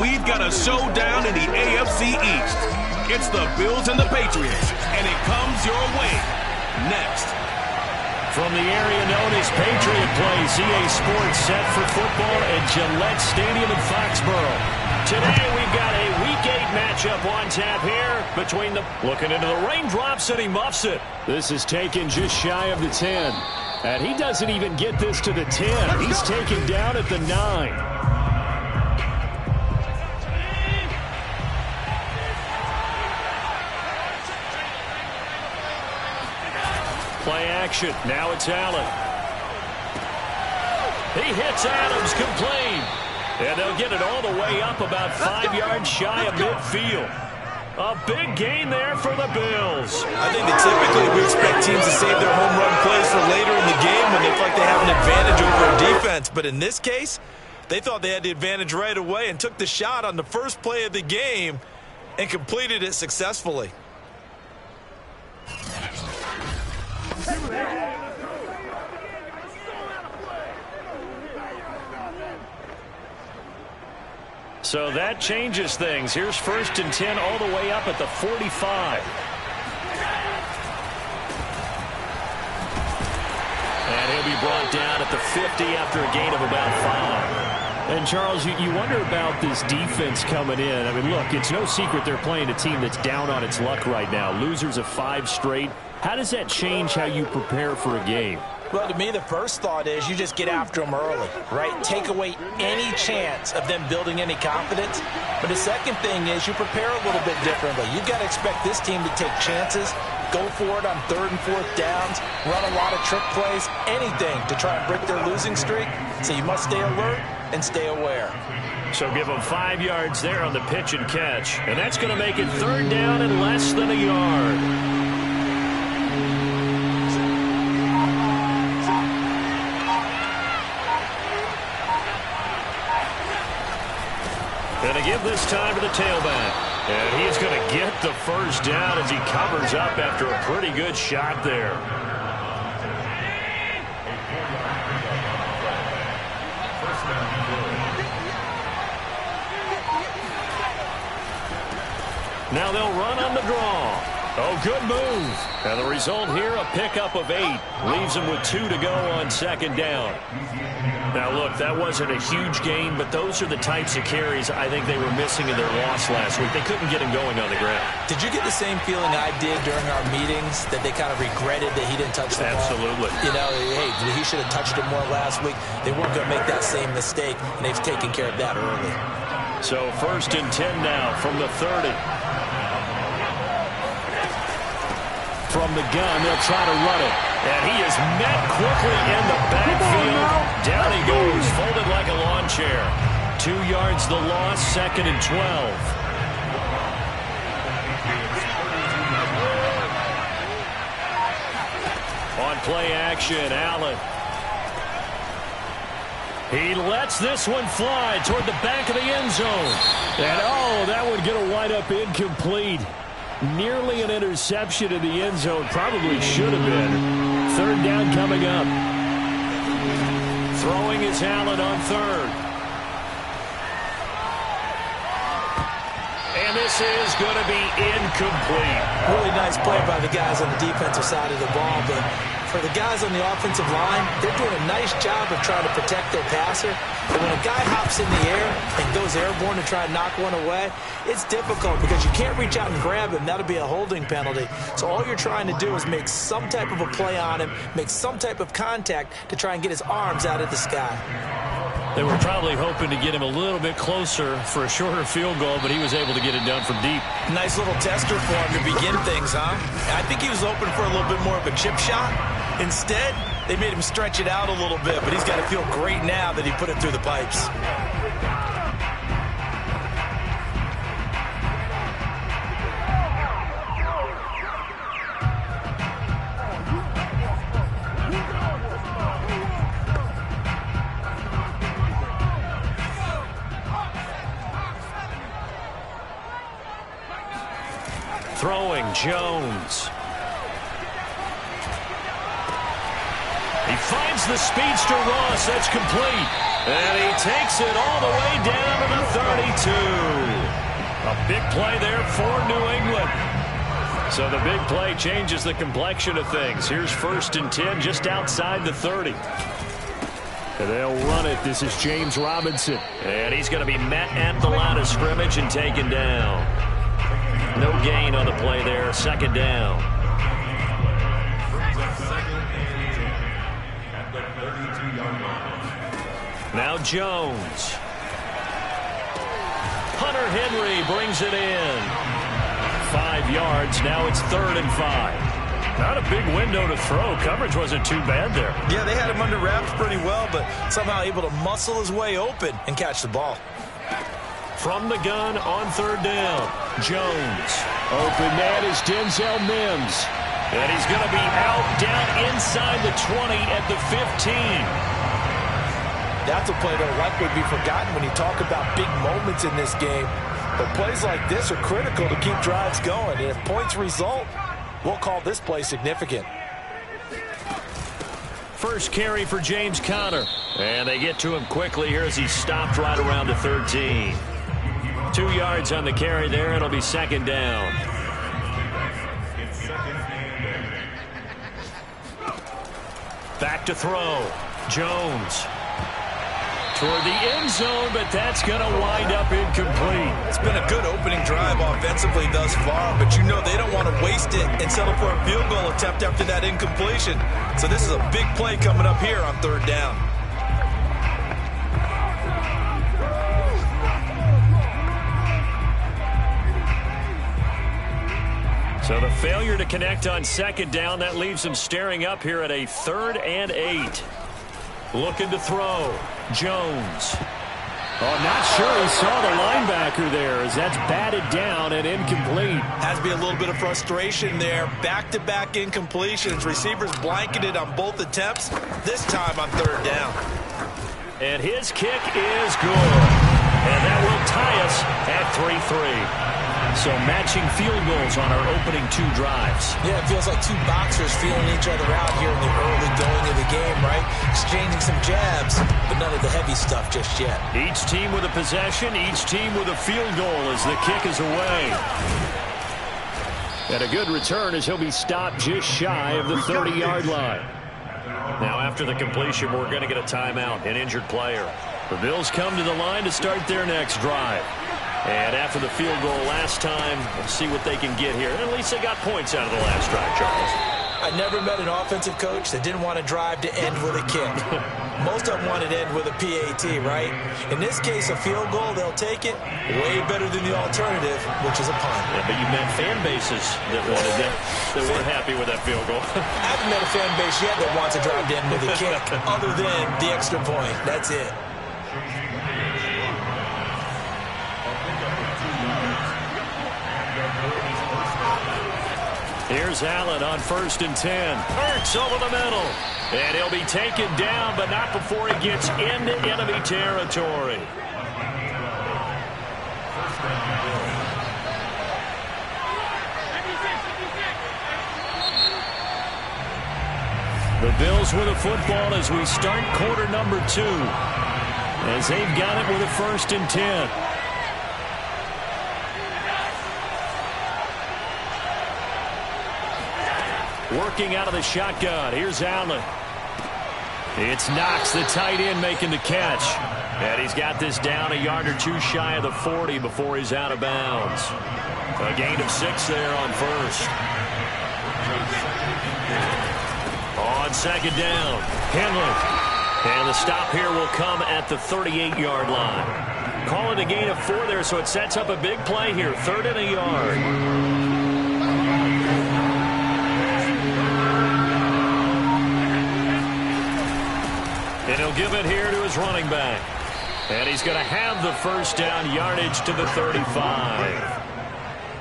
we've got a showdown in the AFC East. It's the Bills and the Patriots, and it comes your way next. From the area known as Patriot Place, EA Sports set for football at Gillette Stadium in Foxborough. Today we've got a Week 8 matchup on tap here between the... Looking into the raindrops, and he muffs it. This is taken just shy of the 10. And he doesn't even get this to the 10. He's taken down at the 9. Play action. Now it's Allen. He hits Adams complete. And they'll get it all the way up about 5 yards shy of midfield. A big gain there for the Bills. I think that typically we expect teams to save their home run plays for later in the game when they feel like they have an advantage over a defense. But in this case, they thought they had the advantage right away and took the shot on the first play of the game and completed it successfully. So that changes things. Here's 1st and 10 all the way up at the 45. And he'll be brought down at the 50 after a gain of about 5. And, Charles, you wonder about this defense coming in. I mean, look, it's no secret they're playing a team that's down on its luck right now. Losers of 5 straight. How does that change how you prepare for a game? Well, to me, the first thought is you just get after them early, right? Take away any chance of them building any confidence. But the second thing is you prepare a little bit differently. You've got to expect this team to take chances, go for it on 3rd and 4th downs, run a lot of trick plays, anything to try and break their losing streak. So you must stay alert and stay aware. So give them 5 yards there on the pitch and catch. And that's going to make it 3rd down and less than a yard. Going to give this time to the tailback. And he's going to get the first down as he covers up after a pretty good shot there. Now they'll run on the draw. Oh, good move. And the result here, a pickup of 8. Leaves them with 2 to go on 2nd down. Now, look, that wasn't a huge gain, but those are the types of carries I think they were missing in their loss last week. They couldn't get him going on the ground. Did you get the same feeling I did during our meetings, that they kind of regretted that he didn't touch the ball? Absolutely. You know, hey, he should have touched it more last week. They weren't going to make that same mistake, and they've taken care of that early. So 1st and 10 now from the 30. From the gun, they'll try to run it. And he is met quickly in the backfield. Down he goes, folded like a lawn chair. 2 yards the loss, 2nd and 12. On play action, Allen. He lets this one fly toward the back of the end zone. And, oh, that would get a wind-up incomplete. Nearly an interception in the end zone. Probably should have been. 3rd down coming up. Throwing is Allen on 3rd. And this is going to be incomplete. Really nice play by the guys on the defensive side of the ball, but for the guys on the offensive line, they're doing a nice job of trying to protect their passer. But when a guy hops in the air and goes airborne to try and knock one away, it's difficult because you can't reach out and grab him. That'll be a holding penalty. So all you're trying to do is make some type of a play on him, make some type of contact to try and get his arms out of the sky. They were probably hoping to get him a little bit closer for a shorter field goal, but he was able to get it done from deep. Nice little tester for him to begin things, huh? I think he was hoping for a little bit more of a chip shot. Instead, they made him stretch it out a little bit, but he's got to feel great now that he put it through the pipes. Throwing, Jones. He finds the speedster Ross. That's complete. And he takes it all the way down to the 32. A big play there for New England. So the big play changes the complexion of things. Here's 1st and 10 just outside the 30. And they'll run it. This is James Robinson. And he's going to be met at the line of scrimmage and taken down. No gain on the play there. 2nd down. Now Jones. Hunter Henry brings it in. 5 yards. Now it's 3rd and 5. Not a big window to throw. Coverage wasn't too bad there. Yeah, they had him under wraps pretty well, but somehow able to muscle his way open and catch the ball. From the gun on 3rd down. Jones. Open man is Denzel Mims. And he's going to be out down inside the 20 at the 15. That's a play that will likely be forgotten when you talk about big moments in this game. But plays like this are critical to keep drives going. And if points result, we'll call this play significant. First carry for James Conner. And they get to him quickly here as he stopped right around the 13. 2 yards on the carry there. It'll be 2nd down. Back to throw. Jones. Toward the end zone, but that's going to wind up incomplete. It's been a good opening drive offensively thus far, but you know they don't want to waste it and settle for a field goal attempt after that incompletion. So this is a big play coming up here on 3rd down. So the failure to connect on 2nd down, that leaves them staring up here at a 3rd and 8. Looking to throw. Jones. Oh, not sure he saw the linebacker there as that's batted down and incomplete. Has to be a little bit of frustration there. Back-to-back incompletions. Receivers blanketed on both attempts, this time on 3rd down. And his kick is good. And that will tie us at 3-3. So matching field goals on our opening 2 drives. Yeah, it feels like 2 boxers feeling each other out here in the early going of the game, right? Exchanging some jabs, but none of the heavy stuff just yet. Each team with a possession, each team with a field goal as the kick is away. And a good return as he'll be stopped just shy of the 30-yard line. Now after the completion, we're going to get a timeout, an injured player. The Bills come to the line to start their next drive. And after the field goal last time, we'll see what they can get here. And at least they got points out of the last drive, Charles. I never met an offensive coach that didn't want to drive to end with a kick. Most of them wanted to end with a PAT, right? In this case, a field goal, they'll take it. Way better than the alternative, which is a punt. Yeah, but you met fan bases that wanted that weren't happy with that field goal. I haven't met a fan base yet that wants to drive to end with a kick other than the extra point. That's it. Here's Allen on 1st and 10. Hurts over the middle. And he'll be taken down, but not before he gets into enemy territory. The Bills with a football as we start quarter number 2. As they've got it with a 1st and 10. Working out of the shotgun. Here's Allen. It's Knox, the tight end, making the catch. And he's got this down a yard or 2 shy of the 40 before he's out of bounds. A gain of 6 there on 1st. On 2nd down, Henley. And the stop here will come at the 38-yard line. Call it a gain of 4 there, so it sets up a big play here. 3rd and a yard. And he'll give it here to his running back. And he's going to have the 1st down, yardage to the 35.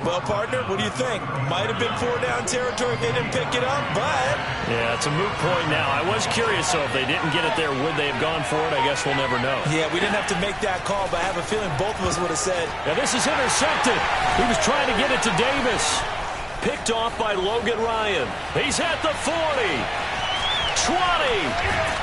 Well, partner, what do you think? Might have been 4-down territory if they didn't pick it up, but... Yeah, it's a moot point now. I was curious, so if they didn't get it there, would they have gone for it? I guess we'll never know. Yeah, we didn't have to make that call, but I have a feeling both of us would have said... Now, this is intercepted. He was trying to get it to Davis. Picked off by Logan Ryan. He's at the 40. 20.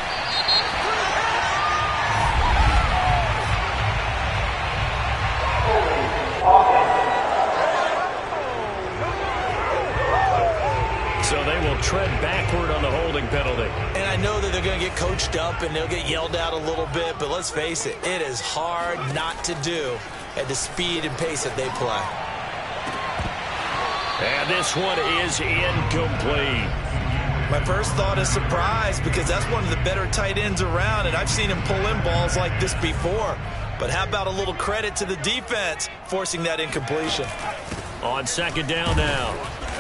tread backward on the holding penalty. And I know that they're going to get coached up and they'll get yelled at a little bit, but let's face it, it is hard not to do at the speed and pace that they play. And this one is incomplete. My first thought is surprise, because that's one of the better tight ends around, and I've seen him pull in balls like this before. But how about a little credit to the defense forcing that incompletion? On second down now,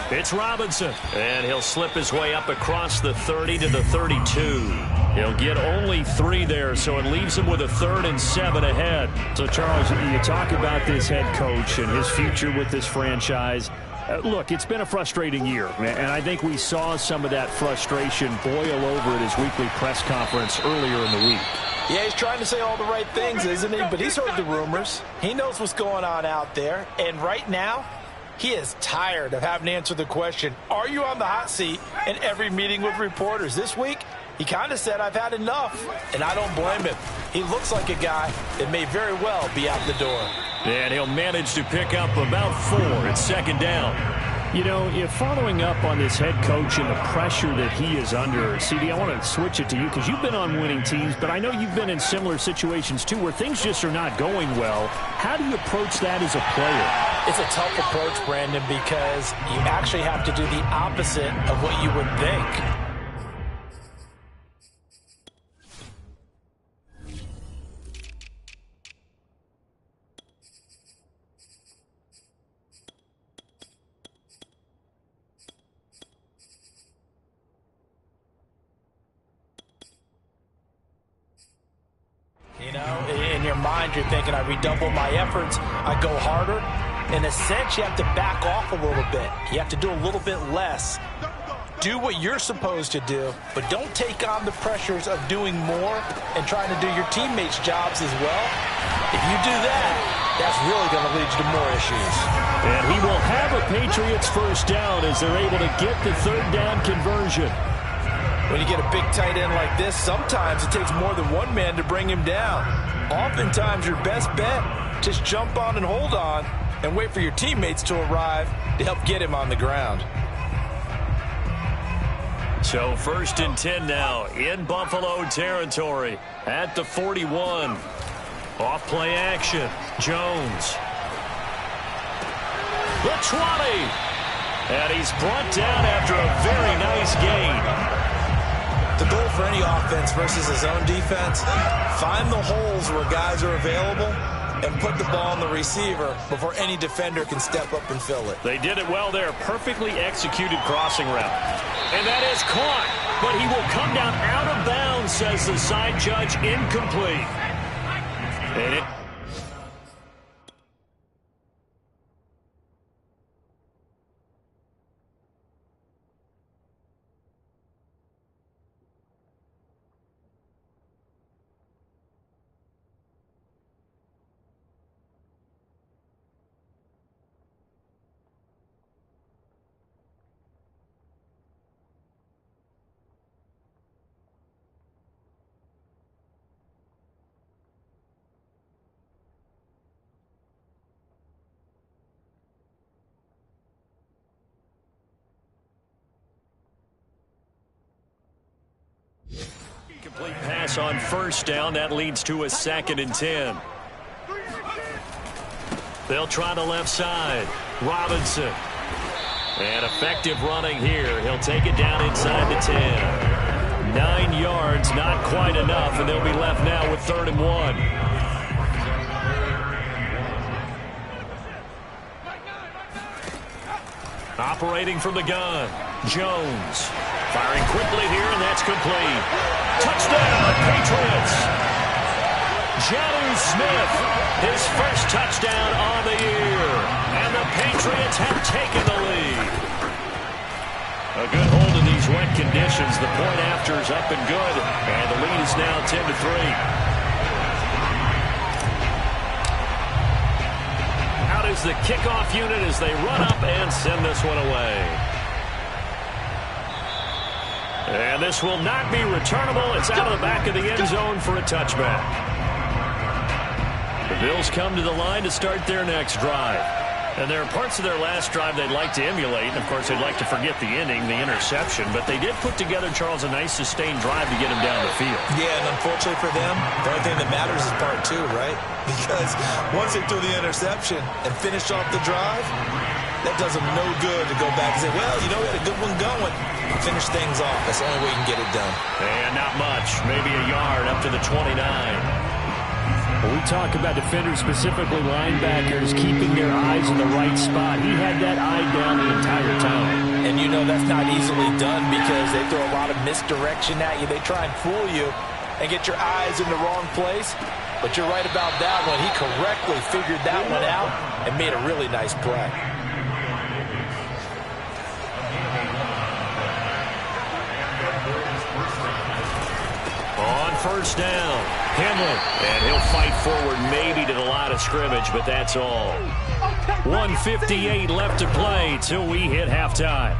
it's Robinson. And he'll slip his way up across the 30 to the 32. He'll get only 3 there, so it leaves him with a 3rd and 7 ahead. So, Charles, you talk about this head coach and his future with this franchise. Look, it's been a frustrating year, and I think we saw some of that frustration boil over at his weekly press conference earlier in the week. Yeah, he's trying to say all the right things, isn't he? But he's heard the rumors. He knows what's going on out there. And right now, he is tired of having to answer the question, are you on the hot seat, in every meeting with reporters. This week, he kind of said, I've had enough. And I don't blame him. He looks like a guy that may very well be out the door. And he'll manage to pick up about 4 at second down. You know, if following up on this head coach and the pressure that he is under, CD, I want to switch it to you because you've been on winning teams, but I know you've been in similar situations too where things just are not going well. How do you approach that as a player? It's a tough approach, Brandon, because you actually have to do the opposite of what you would think. You know, in your mind, you're thinking, I redouble my efforts, I go harder. In a sense, you have to back off a little bit. You have to do a little bit less. Do what you're supposed to do, but don't take on the pressures of doing more and trying to do your teammates' jobs as well. If you do that, that's really going to lead you to more issues. And he will have a Patriots first down as they're able to get the 3rd down conversion. When you get a big tight end like this, sometimes it takes more than one man to bring him down. Oftentimes, your best bet, just jump on and hold on and wait for your teammates to arrive to help get him on the ground. So 1st and 10 now in Buffalo territory at the 41. Off play action. Jones. The 20. And he's brought down after a very nice gain. The goal for any offense versus his own defense, find the holes where guys are available and put the ball on the receiver before any defender can step up and fill it. They did it well there. Perfectly executed crossing route. And that is caught. But he will come down out of bounds, says the side judge. Incomplete. And it... Complete pass on 1st down. That leads to a 2nd and 10. They'll try the left side. Robinson. And effective running here. He'll take it down inside the 10. 9 yards, not quite enough, and they'll be left now with 3rd and 1. Operating from the gun. Jones. Firing quickly here, and that's complete. Touchdown, Patriots. Jonnu Smith, his first touchdown on the year. And the Patriots have taken the lead. A good hold in these wet conditions. The point after is up and good. And the lead is now 10-3. Out is the kickoff unit as they run up and send this one away. And this will not be returnable. It's out of the back of the end zone for a touchback. The Bills come to the line to start their next drive. And there are parts of their last drive they'd like to emulate. And, of course, they'd like to forget the ending, the interception. But they did put together, Charles, a nice sustained drive to get him down the field. Yeah, and unfortunately for them, the only thing that matters is part two, right? Because once they threw the interception and finished off the drive, that does them no good to go back and say, well, we had a good one going. Finish things off. That's the only way you can get it done. And not much. Maybe a yard up to the 29. When we talk about defenders, specifically linebackers, keeping their eyes in the right spot, he had that eye down the entire time. And that's not easily done because they throw a lot of misdirection at you. They try and fool you and get your eyes in the wrong place. But you're right about that one. He correctly figured that one out and made a really nice play. On first down, Henley. And he'll fight forward maybe to the line of scrimmage, but that's all. 1:58 left to play till we hit halftime.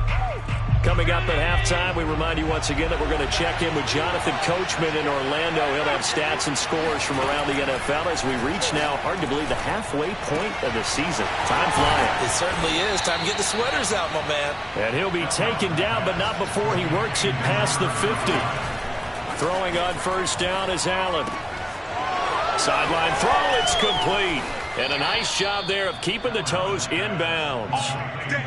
Coming up at halftime, we remind you once again that we're going to check in with Jonathan Coachman in Orlando. He'll have stats and scores from around the NFL as we reach now, hard to believe, the halfway point of the season. Time flying. It certainly is. Time to get the sweaters out, my man. And he'll be taken down, but not before he works it past the 50. Throwing on first down is Allen. Sideline throw, it's complete. And a nice job there of keeping the toes inbounds.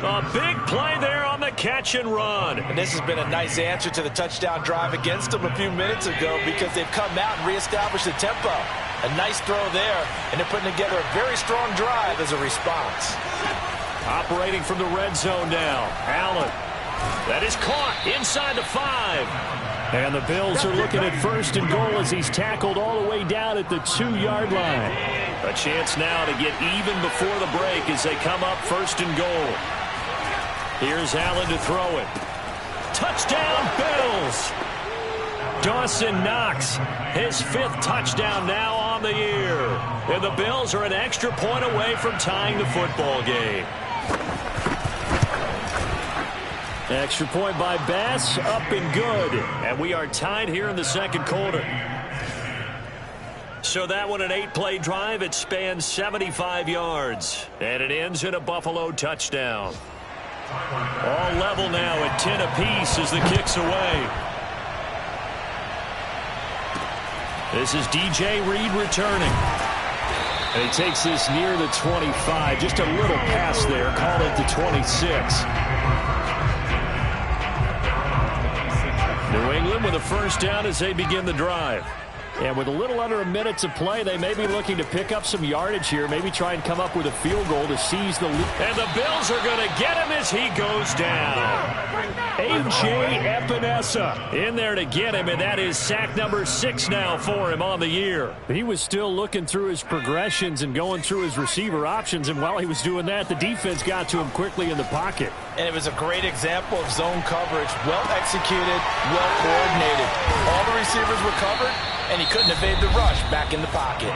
A big play there on the catch and run. And this has been a nice answer to the touchdown drive against them a few minutes ago because they've come out and reestablished the tempo. A nice throw there, and they're putting together a very strong drive as a response. Operating from the red zone now, Allen. That is caught inside the 5. And the Bills are looking at first and goal as he's tackled all the way down at the 2-yard line. A chance now to get even before the break as they come up first and goal. Here's Allen to throw it. Touchdown, Bills! Dawson Knox, his 5th touchdown now on the year. And the Bills are an extra point away from tying the football game. Extra point by Bass, up and good. And we are tied here in the second quarter. So that one, an 8-play drive. It spans 75 yards. And it ends in a Buffalo touchdown. All level now at 10 apiece as the kick's away. This is DJ Reed returning. And he takes this near the 25. Just a little pass there. Call it the 26. New England with a first down as they begin the drive. And with a little under a minute to play, they may be looking to pick up some yardage here, maybe try and come up with a field goal to seize the lead. And the Bills are going to get him as he goes down. A.J. Epinesa in there to get him, and that is sack number 6 now for him on the year. He was still looking through his progressions and going through his receiver options, and while he was doing that, the defense got to him quickly in the pocket. And it was a great example of zone coverage, well executed, well coordinated. All the receivers were covered, and he couldn't evade the rush back in the pocket.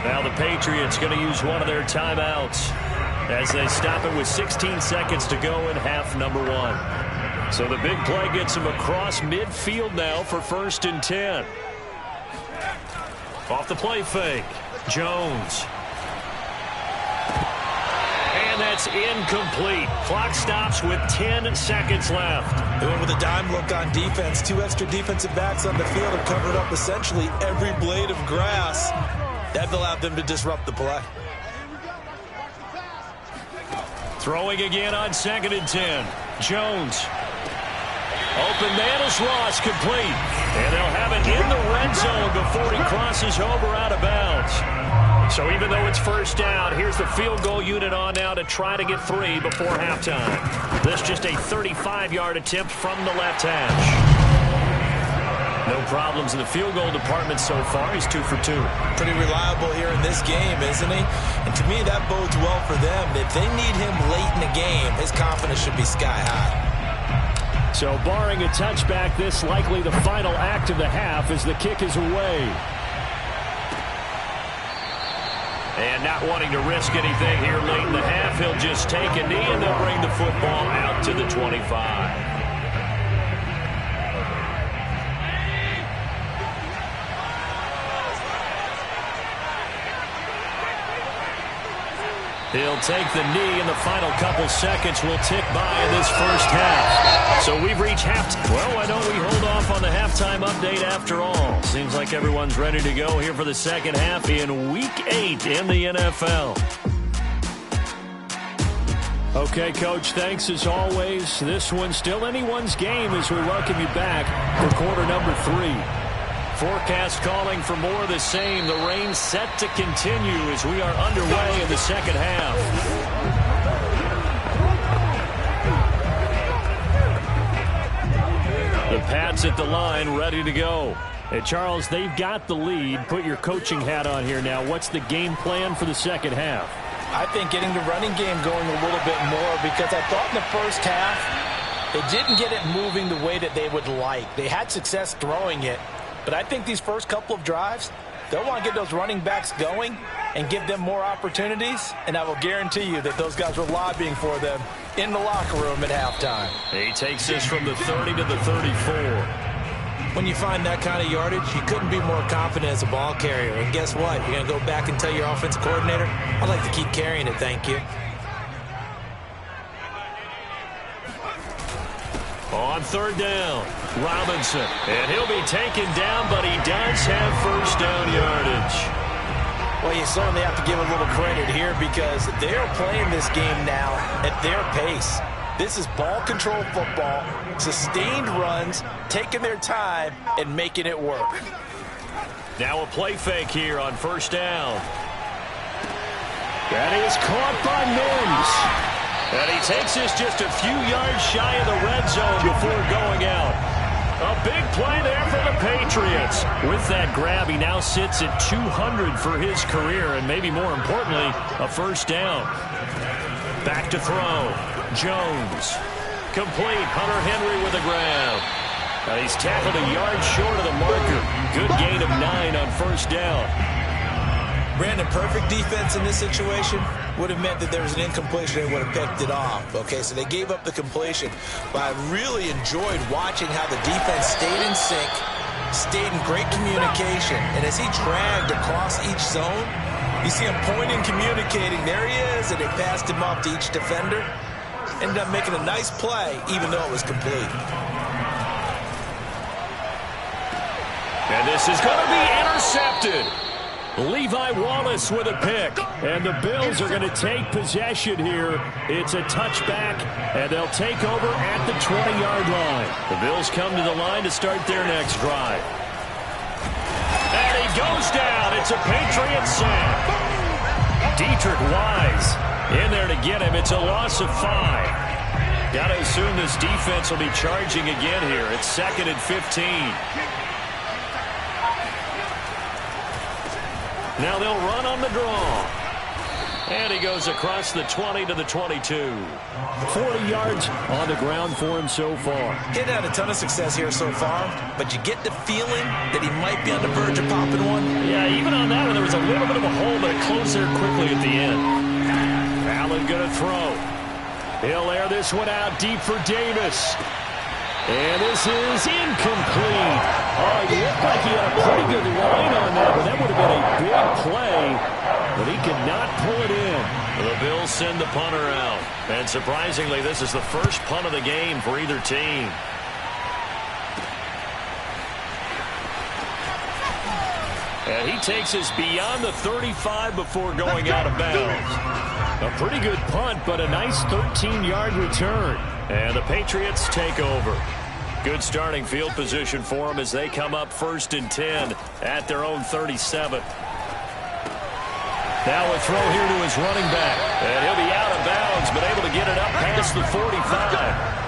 Now the Patriots going to use one of their timeouts as they stop it with 16 seconds to go in half number 1. So the big play gets him across midfield now for first and 10. Off the play fake, Jones. And that's incomplete. Clock stops with 10 seconds left. They went with a dime look on defense. 2 extra defensive backs on the field have covered up essentially every blade of grass. That allowed them to disrupt the play. Throwing again on 2nd and 10. Jones. Open man is Ross, complete. And they'll have it in the red zone before he crosses over out of bounds. So even though it's first down, here's the field goal unit on now to try to get 3 before halftime. This just a 35-yard attempt from the left hash. No problems in the field goal department so far. He's 2 for 2. Pretty reliable here in this game, isn't he? And to me, that bodes well for them. If they need him late in the game, his confidence should be sky high. So barring a touchback, this likely the final act of the half as the kick is away. And not wanting to risk anything here late in the half, he'll just take a knee and they'll bring the football out to the 25. He'll take the knee, and the final couple seconds will tick by in this first half. So we've reached halftime. Well, why don't we hold off on the halftime update after all? Seems like everyone's ready to go here for the second half in Week 8 in the NFL. Okay, Coach, thanks as always. This one's still anyone's game as we welcome you back for quarter number 3. Forecast calling for more of the same. The rain set to continue as we are underway in the second half. The Pats at the line, ready to go. Hey, Charles, they've got the lead. Put your coaching hat on here now. What's the game plan for the second half? I think getting the running game going a little bit more, because I thought in the first half they didn't get it moving the way that they would like. They had success throwing it, but I think these first couple of drives, they'll want to get those running backs going and give them more opportunities, and I will guarantee you that those guys were lobbying for them in the locker room at halftime. He takes this from the 30 to the 34. When you find that kind of yardage, you couldn't be more confident as a ball carrier. And guess what? You're going to go back and tell your offensive coordinator, I'd like to keep carrying it, thank you. On third down, Robinson. And he'll be taken down, but he does have first down yardage. Well, you certainly have to give a little credit here because they're playing this game now at their pace. This is ball control football, sustained runs, taking their time, and making it work. Now a play fake here on first down. That is caught by Mims. And he takes this just a few yards shy of the red zone before going out. A big play there for the Patriots. With that grab, he now sits at 200 for his career, and maybe more importantly, a first down. Back to throw. Jones. Complete. Hunter Henry with a grab. He's tackled a yard short of the marker. Good gain of 9 on first down. Brandon, perfect defense in this situation would have meant that there was an incompletion and would have picked it off. Okay, so they gave up the completion. But I really enjoyed watching how the defense stayed in sync, stayed in great communication. And as he dragged across each zone, you see him pointing, communicating. There he is, and they passed him off to each defender. Ended up making a nice play, even though it was complete. And this is going to be intercepted. Levi Wallace with a pick. And the Bills are going to take possession here. It's a touchback, and they'll take over at the 20-yard line. The Bills come to the line to start their next drive. And he goes down. It's a Patriot sack. Dietrich Wise in there to get him. It's a loss of 5. Got to assume this defense will be charging again here. It's 2nd and 15. Now they'll run on the draw. And he goes across the 20 to the 22. 40 yards on the ground for him so far. He's had a ton of success here so far, but you get the feeling that he might be on the verge of popping one. Yeah, even on that one, there was a little bit of a hole, but it closed there quickly at the end. Allen going to throw. He'll air this one out deep for Davis. And this is incomplete. Oh, he looked like he had a pretty good line on that, but that would have been a big play. But he could not pull it in. The Bills send the punter out. And surprisingly, this is the first punt of the game for either team. And he takes us beyond the 35 before going out of bounds. A pretty good punt, but a nice 13-yard return. And the Patriots take over. Good starting field position for them as they come up 1st and 10 at their own 37. Now a throw here to his running back. And he'll be out of bounds, but able to get it up past the 45.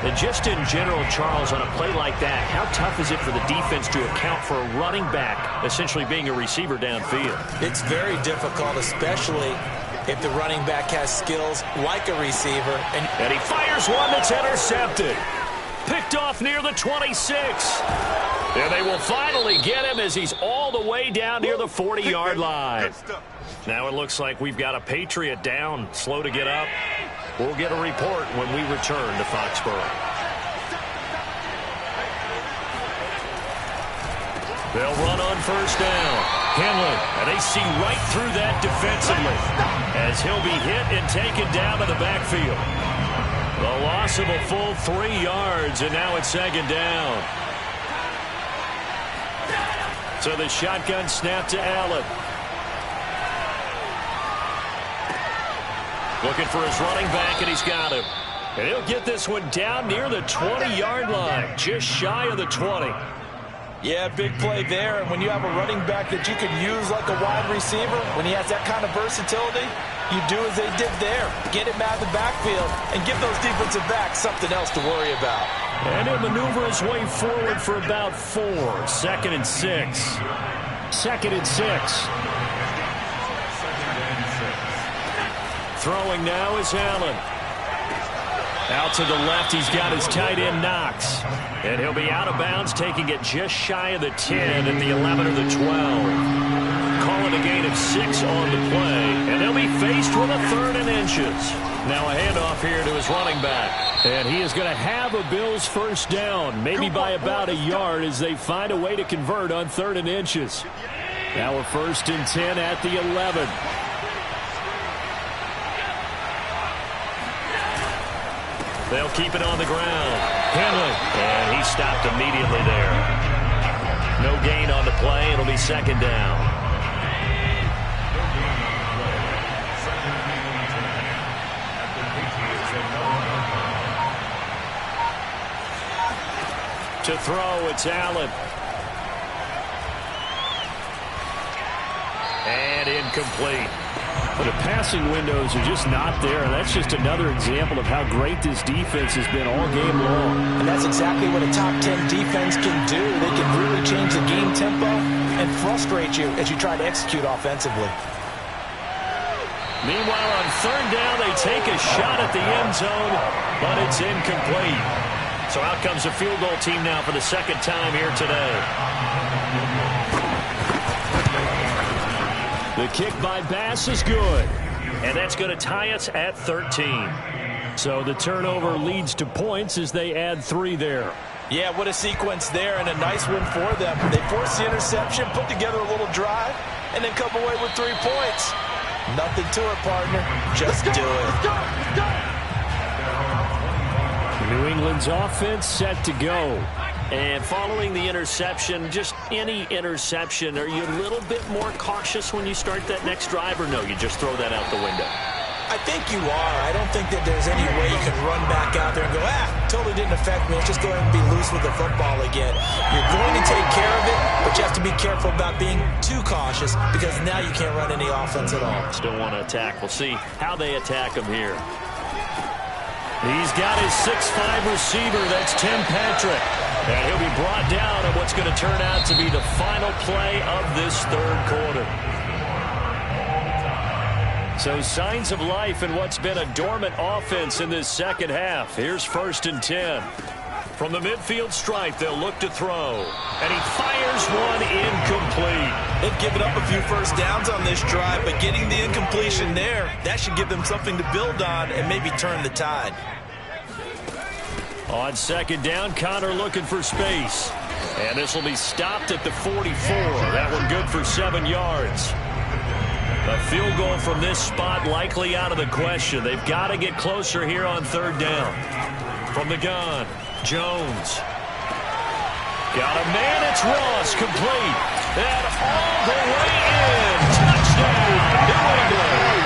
And just in general, Charles, on a play like that, how tough is it for the defense to account for a running back essentially being a receiver downfield? It's very difficult, especially if the running back has skills like a receiver. And he fires one that's intercepted. Picked off near the 26. And they will finally get him as he's all the way down near the 40-yard line. Now it looks like we've got a Patriot down, slow to get up. We'll get a report when we return to Foxborough. They'll run on first down. Henley, and they see right through that defensively. as he'll be hit and taken down to the backfield. The loss of a full 3 yards, and now it's second down. So the shotgun snap to Allen. Looking for his running back, and he's got him. And he'll get this one down near the 20-yard line, just shy of the 20. Yeah, big play there. And when you have a running back that you can use like a wide receiver, when he has that kind of versatility, you do as they did there. Get him out of the backfield and give those defensive backs something else to worry about. And he'll maneuver his way forward for about 4. 2nd and 6. 2nd and 6. Throwing now is Allen. Out to the left, he's got his tight end, Knox. And he'll be out of bounds, taking it just shy of the 10 at the 11 or the 12. Calling a gain of 6 on the play. And they'll be faced with a 3rd and inches. Now a handoff here to his running back. And he is going to have a Bills first down, maybe by about a yard as they find a way to convert on 3rd and inches. Now we're 1st and 10 at the 11. They'll keep it on the ground. Henley. And he stopped immediately there. No gain on the play. It'll be 2nd down. To throw, it's Allen. And incomplete. But the passing windows are just not there. And that's just another example of how great this defense has been all game long. And that's exactly what a top 10 defense can do. They can really change the game tempo and frustrate you as you try to execute offensively. Meanwhile, on 3rd down, they take a shot at the end zone, but it's incomplete. So out comes a field goal team now for the 2nd time here today. The kick by Bass is good. And that's going to tie us at 13. So the turnover leads to points as they add 3 there. Yeah, what a sequence there, and a nice win for them. They forced the interception, put together a little drive, and then come away with 3 points. Nothing to it, partner. Just do it. New England's offense set to go. And following the interception, just any interception, are you a little bit more cautious when you start that next drive, or no, you just throw that out the window? I think you are. I don't think that there's any way you can run back out there and go, totally didn't affect me. Let's just go ahead and be loose with the football again. You're going to take care of it, but you have to be careful about being too cautious because now you can't run any offense at all. Still want to attack. We'll see how they attack him here. He's got his 6'5 receiver. That's Tim Patrick. And he'll be brought down on what's going to turn out to be the final play of this 3rd quarter. So signs of life in what's been a dormant offense in this 2nd half. Here's 1st and 10. From the midfield stripe, they'll look to throw. And he fires one incomplete. They've given up a few first downs on this drive, but getting the incompletion there, that should give them something to build on and maybe turn the tide. On 2nd down, Connor looking for space. And this will be stopped at the 44. That one good for 7 yards. A field goal from this spot likely out of the question. They've got to get closer here on 3rd down. From the gun, Jones. Got a man, it's Ross, complete. And all the way in. Touchdown, New England.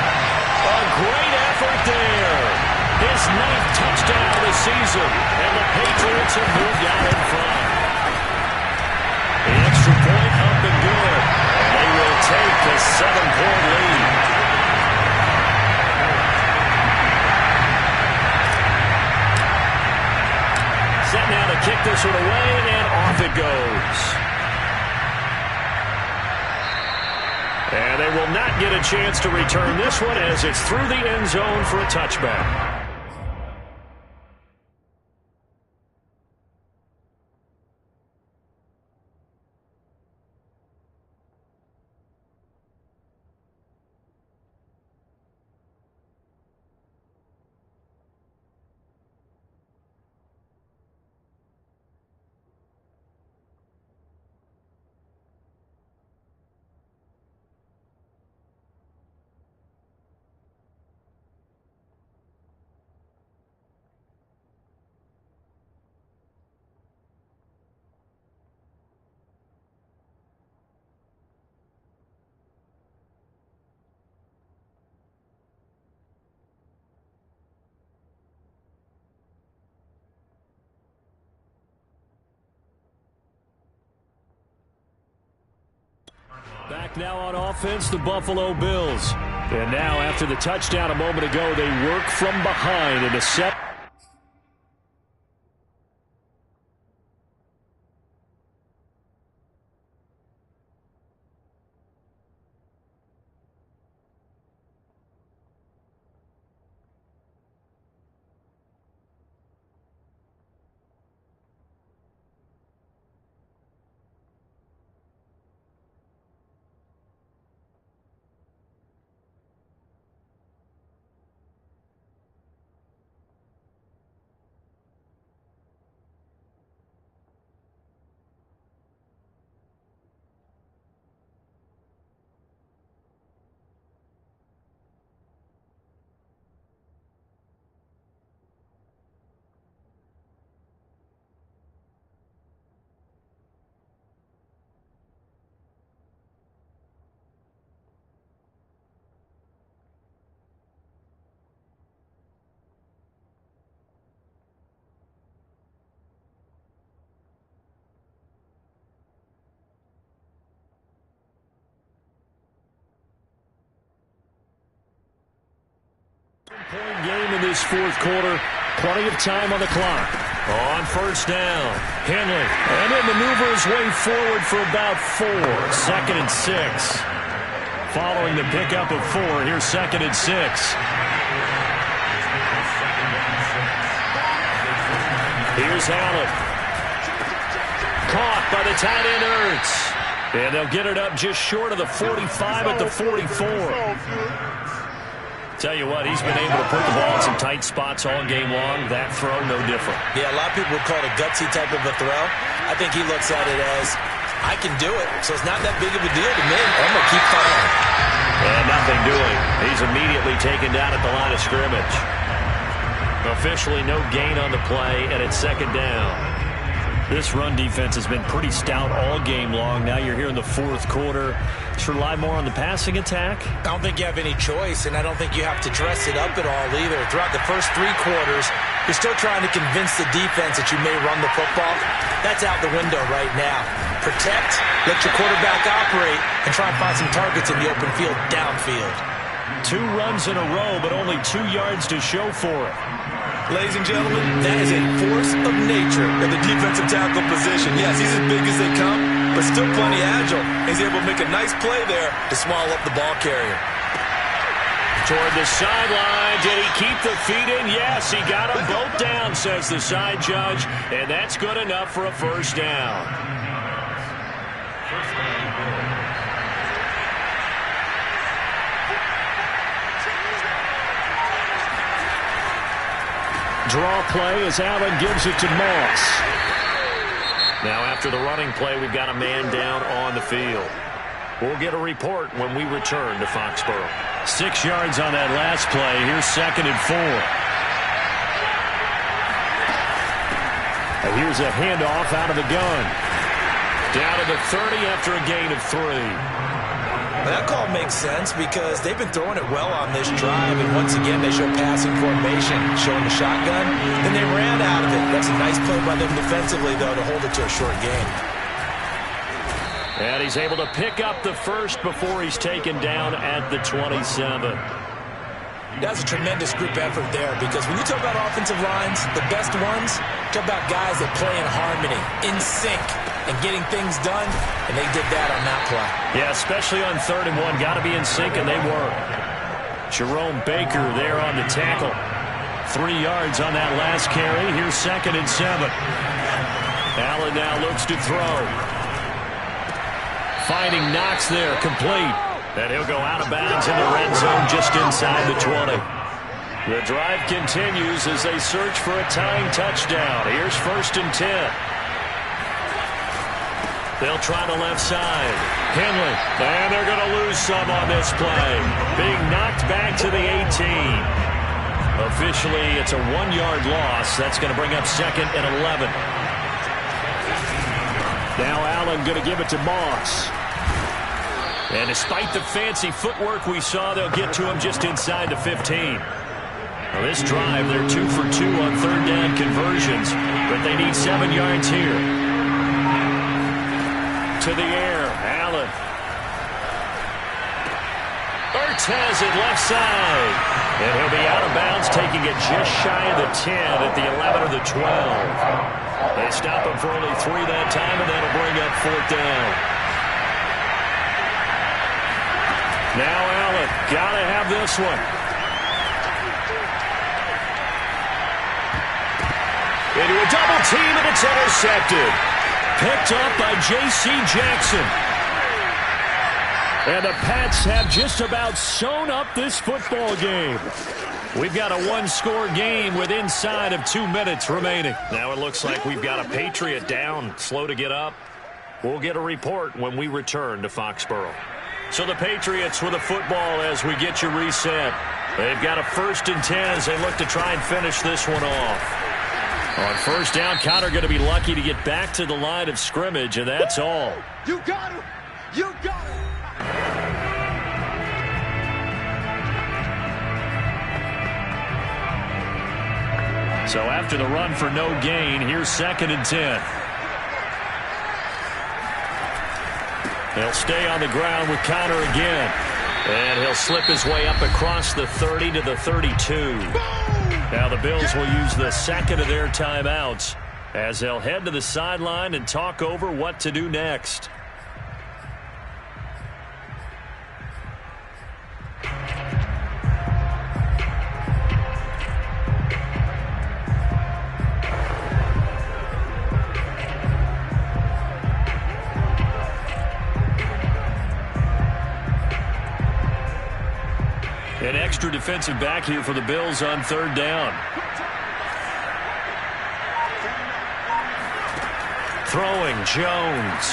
A great effort there. His 9th touchdown of the season, and the Patriots have moved out in front. The extra point up and good, and they will take a 7-point lead. Set now to kick this one away, and off it goes. And they will not get a chance to return this one as it's through the end zone for a touchback. Back now on offense, the Buffalo Bills. And now after the touchdown a moment ago, they work from behind in a set. Point game in this fourth quarter. Plenty of time on the clock. On first down, Henley. And it maneuvers way forward for about 4. 2nd and 6. Following the pickup of 4, here's 2nd and 6. Here's Allen. Caught by the tight end Ertz. And they'll get it up just short of the 45 at the 44. Tell you what, he's been able to put the ball in some tight spots all game long. That throw, no different. Yeah, a lot of people would call it a gutsy type of a throw. I think he looks at it as, I can do it, so it's not that big of a deal to me. I'm going to keep firing. And nothing doing. He's immediately taken down at the line of scrimmage. Officially no gain on the play, and it's 2nd down. This run defense has been pretty stout all game long. Now you're here in the fourth quarter. Should rely more on the passing attack? I don't think you have any choice, and I don't think you have to dress it up at all either. Throughout the first 3 quarters, you're still trying to convince the defense that you may run the football. That's out the window right now. Protect, let your quarterback operate, and try and find some targets in the open field downfield. 2 runs in a row, but only 2 yards to show for it. Ladies and gentlemen, that is a force of nature at the defensive tackle position. Yes, he's as big as they come, but still plenty agile. He's able to make a nice play there to swallow up the ball carrier. Toward the sideline. Did he keep the feet in? Yes, he got them both down, says the side judge, and that's good enough for a first down. Draw play as Allen gives it to Moss. Now after the running play, we've got a man down on the field. We'll get a report when we return to Foxborough. 6 yards on that last play. Here's 2nd and 4. And here's a handoff out of the gun. Down to the 30 after a gain of 3. That call makes sense because they've been throwing it well on this drive, and once again they show passing formation, showing the shotgun. Then they ran out of it. That's a nice play by them defensively, though, to hold it to a short gain. And he's able to pick up the first before he's taken down at the 27. That's a tremendous group effort there because when you talk about offensive lines, the best ones, talk about guys that play in harmony, in sync, and getting things done, and they did that on that play. Yeah, especially on 3rd and 1. Got to be in sync, and they were. Jerome Baker there on the tackle. 3 yards on that last carry. Here's 2nd and 7. Allen now looks to throw. Finding Knox there, complete. And he'll go out of bounds in the red zone just inside the 20. The drive continues as they search for a tying touchdown. Here's 1st and 10. They'll try the left side. Henley. And they're going to lose some on this play. Being knocked back to the 18. Officially, it's a 1-yard loss. That's going to bring up 2nd and 11. Now Allen going to give it to Moss. And despite the fancy footwork we saw, they'll get to him just inside the 15. Well, this drive, they're 2 for 2 on 3rd down conversions, but they need 7 yards here. To the air, Allen. Cortez at left side. And he'll be out of bounds, taking it just shy of the 10 at the 11 or the 12. They stop him for only 3 that time, and that'll bring up 4th down. Now Allen, got to have this one. Into a double team, and it's intercepted. Picked up by J.C. Jackson. And the Pats have just about sewn up this football game. We've got a one-score game with inside of 2 minutes remaining. Now it looks like we've got a Patriot down, slow to get up. We'll get a report when we return to Foxborough. So the Patriots with a football as we get you reset. They've got a 1st and 10 as they look to try and finish this one off. On 1st down, Conner going to be lucky to get back to the line of scrimmage, and that's all. You got it! You got it! So after the run for no gain, here's 2nd and 10. He'll stay on the ground with Conner again. And he'll slip his way up across the 30 to the 32. Now the Bills will use the 2nd of their timeouts as they'll head to the sideline and talk over what to do next. An extra defensive back here for the Bills on 3rd down. Throwing, Jones.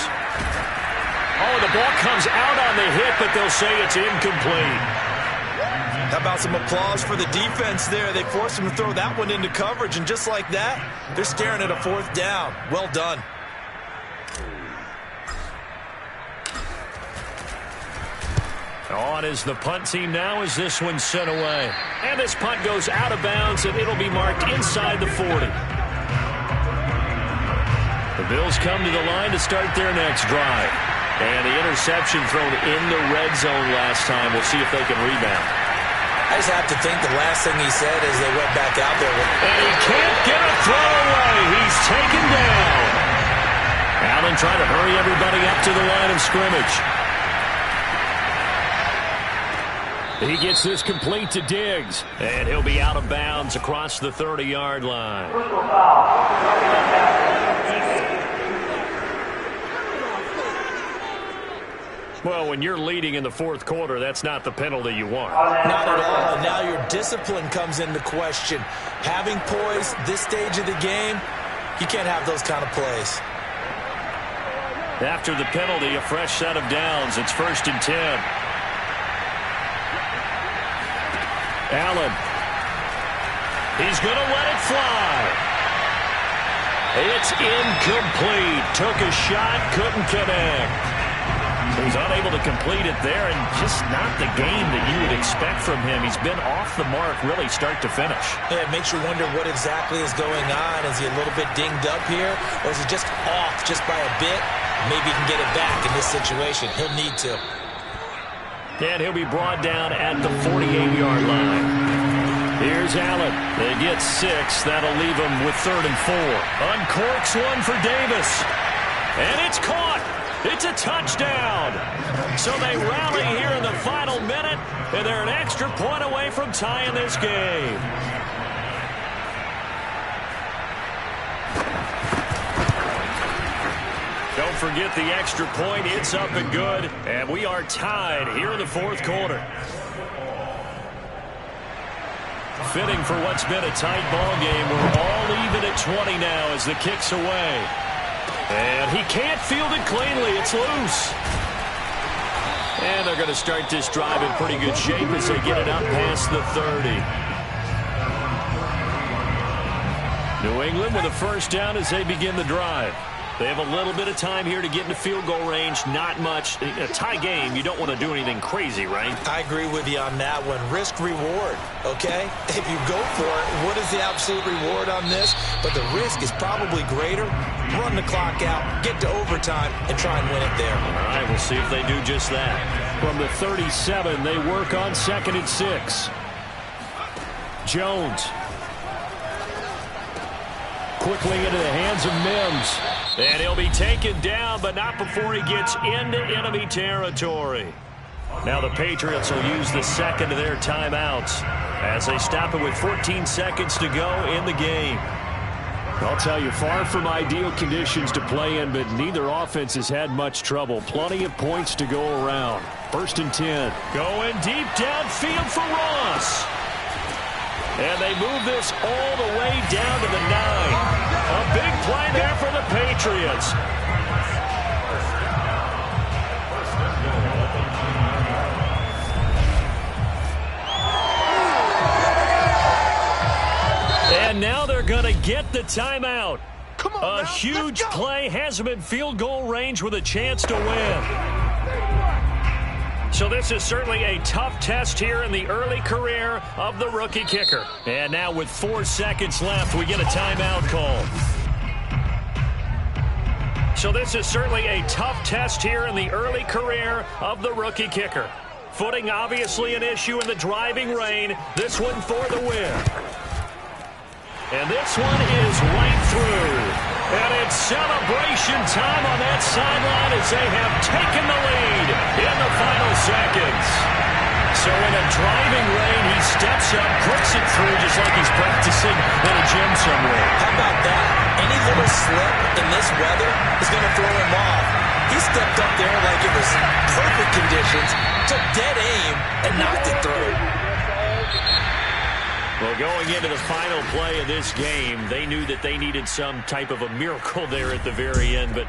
Oh, the ball comes out on the hit, but they'll say it's incomplete. How about some applause for the defense there? They forced him to throw that one into coverage, and just like that, they're staring at a 4th down. Well done. On is the punt team now as this one's sent away. And this punt goes out of bounds, and it'll be marked inside the 40. The Bills come to the line to start their next drive. And the interception thrown in the red zone last time. We'll see if they can rebound. I just have to think the last thing he said as they went back out there. And he can't get a throw away. He's taken down. Allen trying to hurry everybody up to the line of scrimmage. He gets this complete to Diggs, and he'll be out of bounds across the 30-yard line. Well, when you're leading in the 4th quarter, that's not the penalty you want. Not at all. And now your discipline comes into question. Having poise this stage of the game, you can't have those kind of plays. After the penalty, a fresh set of downs. It's 1st and 10. Allen. He's going to let it fly. It's incomplete. Took a shot, couldn't connect. He's unable to complete it there, and just not the game that you would expect from him. He's been off the mark really start to finish. Yeah, it makes you wonder what exactly is going on. Is he a little bit dinged up here, or is he just off just by a bit? Maybe he can get it back in this situation. He'll need to. And he'll be brought down at the 48-yard line. Here's Allen. They get 6. That'll leave them with 3rd and 4. Uncorks one for Davis. And it's caught. It's a touchdown. So they rally here in the final minute, and they're an extra point away from tying this game. Don't forget the extra point. It's up and good, and we are tied here in the 4th quarter. Fitting for what's been a tight ball game. We're all even at 20 now as the kick's away. And he can't field it cleanly. It's loose. And they're going to start this drive in pretty good shape as they get it up past the 30. New England with a 1st down as they begin the drive. They have a little bit of time here to get into field goal range. Not much. In a tie game, you don't want to do anything crazy, right? I agree with you on that one. Risk-reward, okay? If you go for it, what is the absolute reward on this? But the risk is probably greater. Run the clock out, get to overtime, and try and win it there. All right, we'll see if they do just that. From the 37, they work on 2nd and 6. Jones. Quickly into the hands of Mims. And he'll be taken down, but not before he gets into enemy territory. Now the Patriots will use the second of their timeouts as they stop it with 14 seconds to go in the game. I'll tell you, far from ideal conditions to play in, but neither offense has had much trouble. Plenty of points to go around. 1st and 10. Going deep downfield for Ross. And they move this all the way down to the 9. A big play there for the Patriots. And now they're going to get the timeout. Come on, a huge play has them in field goal range with a chance to win. So this is certainly a tough test here in the early career of the rookie kicker. And now with 4 seconds left, we get a timeout call. So this is certainly a tough test here in the early career of the rookie kicker. Footing obviously an issue in the driving rain. This one for the win. And this one is right through. And it's celebration time on that sideline as they have taken the lead in the final seconds. So in a driving rain, he steps up, puts it through just like he's practicing in a gym somewhere. How about that? Any little slip in this weather is going to throw him off. He stepped up there like it was perfect conditions, took dead aim, and knocked it through. Well, going into the final play of this game, they knew that they needed some type of a miracle there at the very end, but